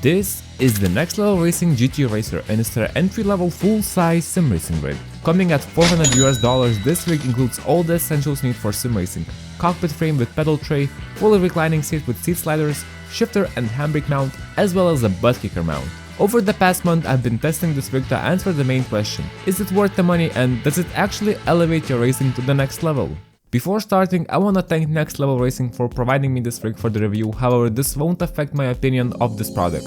This is the Next Level Racing GT Racer and it's their entry-level full-size sim racing rig. Coming at $400 this rig includes all the essentials you need for sim racing: cockpit frame with pedal tray, fully reclining seat with seat sliders, shifter and handbrake mount, as well as a butt kicker mount. Over the past month I've been testing this rig to answer the main question: is it worth the money and does it actually elevate your racing to the next level? Before starting, I wanna thank Next Level Racing for providing me this rig for the review, however this won't affect my opinion of this product.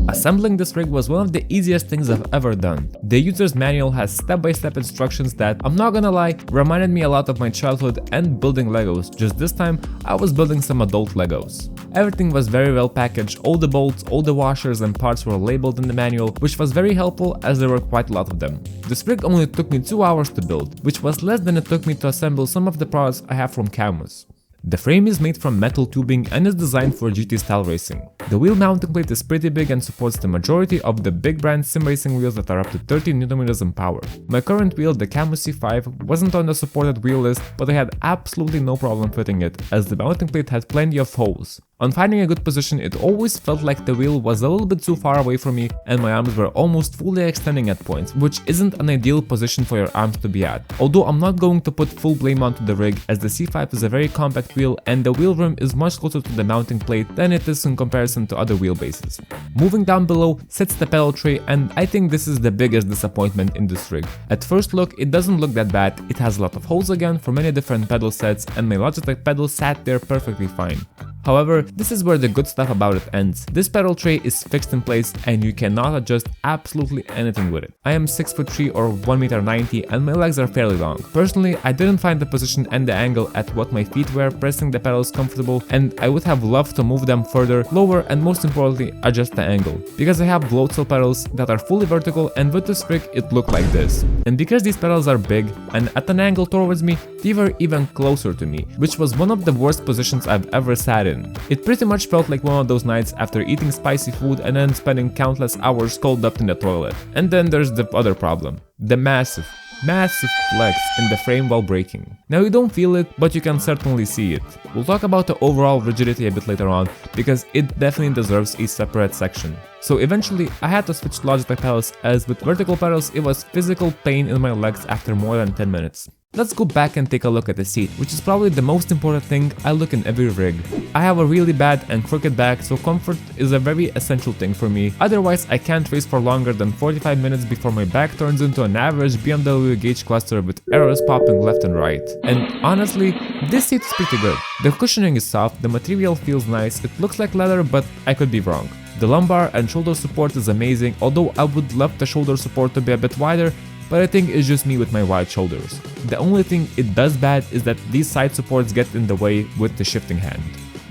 Assembling this rig was one of the easiest things I've ever done. The user's manual has step-by-step instructions that, I'm not gonna lie, reminded me a lot of my childhood and building Legos, just this time I was building some adult Legos. Everything was very well packaged, all the bolts, all the washers and parts were labeled in the manual, which was very helpful as there were quite a lot of them. This rig only took me 2 hours to build, which was less than it took me to assemble some of the products I have from Camus. The frame is made from metal tubing and is designed for GT style racing. The wheel mounting plate is pretty big and supports the majority of the big brand sim racing wheels that are up to 30 Nm in power. My current wheel, the Camus C5, wasn't on the supported wheel list, but I had absolutely no problem fitting it, as the mounting plate had plenty of holes. On finding a good position, it always felt like the wheel was a little bit too far away from me and my arms were almost fully extending at points, which isn't an ideal position for your arms to be at. Although I'm not going to put full blame onto the rig, as the C5 is a very compact wheel and the wheel rim is much closer to the mounting plate than it is in comparison to other wheelbases. Moving down below sits the pedal tray, and I think this is the biggest disappointment in this rig. At first look, it doesn't look that bad. It has a lot of holes again for many different pedal sets and my Logitech pedal sat there perfectly fine. However, this is where the good stuff about it ends. This pedal tray is fixed in place and you cannot adjust absolutely anything with it. I am 6'3" or 1m90 and my legs are fairly long. Personally, I didn't find the position and the angle at what my feet were pressing the pedals comfortable, and I would have loved to move them further, lower, and most importantly adjust the angle. Because I have float steel pedals that are fully vertical, and with this rig it looked like this. And because these pedals are big and at an angle towards me, they were even closer to me, which was one of the worst positions I've ever sat in. It pretty much felt like one of those nights after eating spicy food and then spending countless hours coiled up in the toilet. And then there's the other problem: the massive flex in the frame while braking. Now you don't feel it, but you can certainly see it. We'll talk about the overall rigidity a bit later on, because it definitely deserves a separate section. So eventually I had to switch Logitech pedals, as with vertical pedals it was physical pain in my legs after more than 10 minutes. Let's go back and take a look at the seat, which is probably the most important thing I look in every rig. I have a really bad and crooked back, so comfort is a very essential thing for me, otherwise I can't race for longer than 45 minutes before my back turns into an average BMW gauge cluster with errors popping left and right. And honestly, this seat is pretty good. The cushioning is soft, the material feels nice, it looks like leather, but I could be wrong. The lumbar and shoulder support is amazing, although I would love the shoulder support to be a bit wider, but I think it's just me with my wide shoulders. The only thing it does bad is that these side supports get in the way with the shifting hand.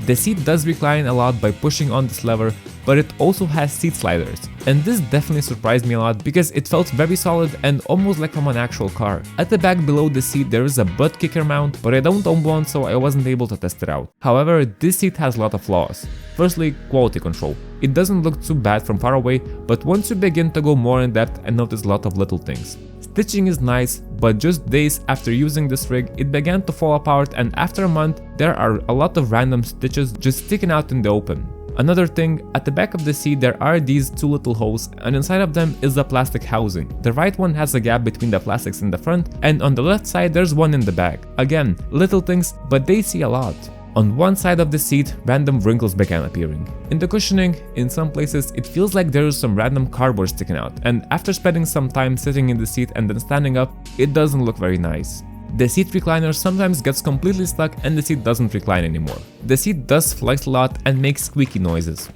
The seat does recline a lot by pushing on this lever, but it also has seat sliders, and this definitely surprised me a lot because it felt very solid and almost like from an actual car. At the back below the seat there is a butt kicker mount, but I don't own one, so I wasn't able to test it out. However, this seat has a lot of flaws. Firstly, quality control. It doesn't look too bad from far away, but once you begin to go more in depth I notice a lot of little things. Stitching is nice, but just days after using this rig it began to fall apart, and after a month there are a lot of random stitches just sticking out in the open. Another thing, at the back of the seat there are these two little holes, and inside of them is a plastic housing. The right one has a gap between the plastics in the front, and on the left side there's one in the back. Again, little things, but they see a lot. On one side of the seat, random wrinkles began appearing. In the cushioning, in some places it feels like there is some random cardboard sticking out, and after spending some time sitting in the seat and then standing up, it doesn't look very nice. The seat recliner sometimes gets completely stuck and the seat doesn't recline anymore. The seat does flex a lot and makes squeaky noises.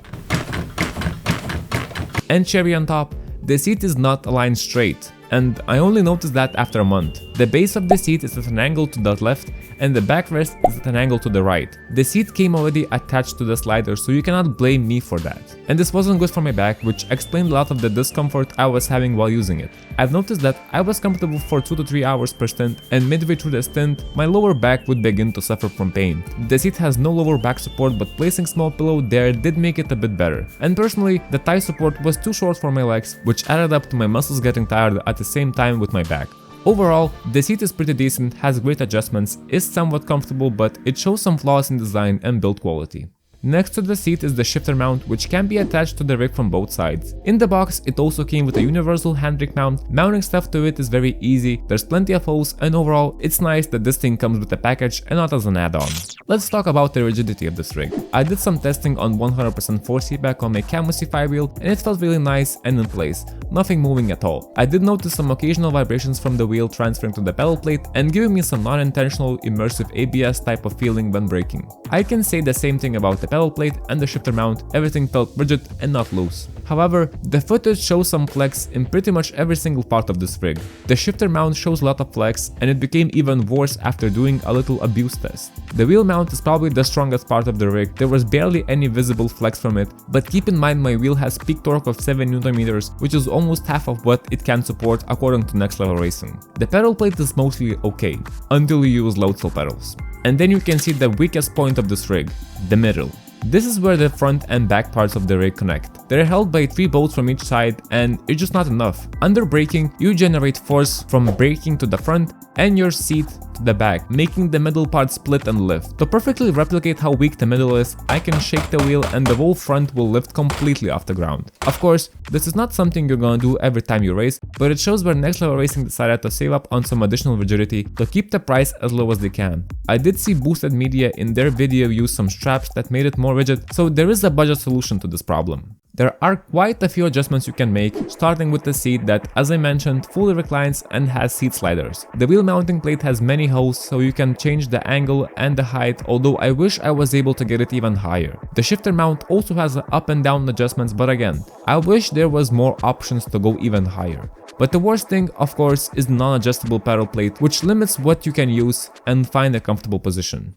And cherry on top, the seat is not aligned straight, and I only noticed that after a month. The base of the seat is at an angle to the left and the backrest is at an angle to the right. The seat came already attached to the slider, so you cannot blame me for that. And this wasn't good for my back, which explained a lot of the discomfort I was having while using it. I've noticed that I was comfortable for 2 to 3 hours per stint, and midway through the stint, my lower back would begin to suffer from pain. The seat has no lower back support, but placing small pillow there did make it a bit better. And personally, the thigh support was too short for my legs, which added up to my muscles getting tired at the same time with my back. Overall, the seat is pretty decent, has great adjustments, is somewhat comfortable, but it shows some flaws in design and build quality. Next to the seat is the shifter mount, which can be attached to the rig from both sides. In the box, it also came with a universal handbrake mount. Mounting stuff to it is very easy, there's plenty of holes, and overall, it's nice that this thing comes with a package and not as an add-on. Let's talk about the rigidity of this rig. I did some testing on 100% force feedback on my Camo C5 wheel, and it felt really nice and in place, nothing moving at all. I did notice some occasional vibrations from the wheel transferring to the pedal plate and giving me some non-intentional immersive ABS type of feeling when braking. I can say the same thing about the pedal plate and the shifter mount, everything felt rigid and not loose. However, the footage shows some flex in pretty much every single part of this rig. The shifter mount shows a lot of flex, and it became even worse after doing a little abuse test. The wheel mount is probably the strongest part of the rig, there was barely any visible flex from it, but keep in mind my wheel has peak torque of 7 Nm, which is almost half of what it can support according to Next Level Racing. The pedal plate is mostly okay, until you use load cell pedals. And then you can see the weakest point of this rig, the middle. This is where the front and back parts of the rig connect. They're held by 3 bolts from each side, and it's just not enough. Under braking, you generate force from braking to the front and your seat to the back, making the middle part split and lift. To perfectly replicate how weak the middle is, I can shake the wheel and the whole front will lift completely off the ground. Of course, this is not something you're gonna do every time you race, but it shows where Next Level Racing decided to save up on some additional rigidity to keep the price as low as they can. I did see Boosted Media in their video use some straps that made it more rigid, so there is a budget solution to this problem. There are quite a few adjustments you can make, starting with the seat that, as I mentioned, fully reclines and has seat sliders. The wheel mounting plate has many holes, so you can change the angle and the height, although I wish I was able to get it even higher. The shifter mount also has up and down adjustments, but again, I wish there was more options to go even higher. But the worst thing, of course, is the non-adjustable pedal plate, which limits what you can use and find a comfortable position.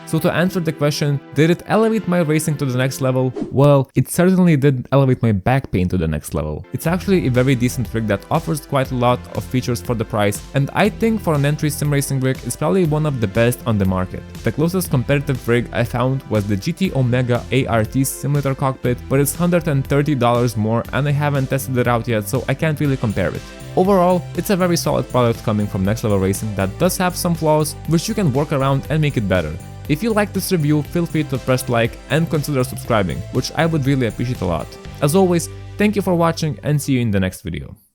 So to answer the question, did it elevate my racing to the next level? Well, it certainly did elevate my back pain to the next level. It's actually a very decent rig that offers quite a lot of features for the price, and I think for an entry sim racing rig, it's probably one of the best on the market. The closest competitive rig I found was the GT Omega ART simulator cockpit, but it's $130 more and I haven't tested it out yet, so I can't really compare it. Overall, it's a very solid product coming from Next Level Racing that does have some flaws, which you can work around and make it better. If you like this review, feel free to press like and consider subscribing, which I would really appreciate a lot. As always, thank you for watching and see you in the next video.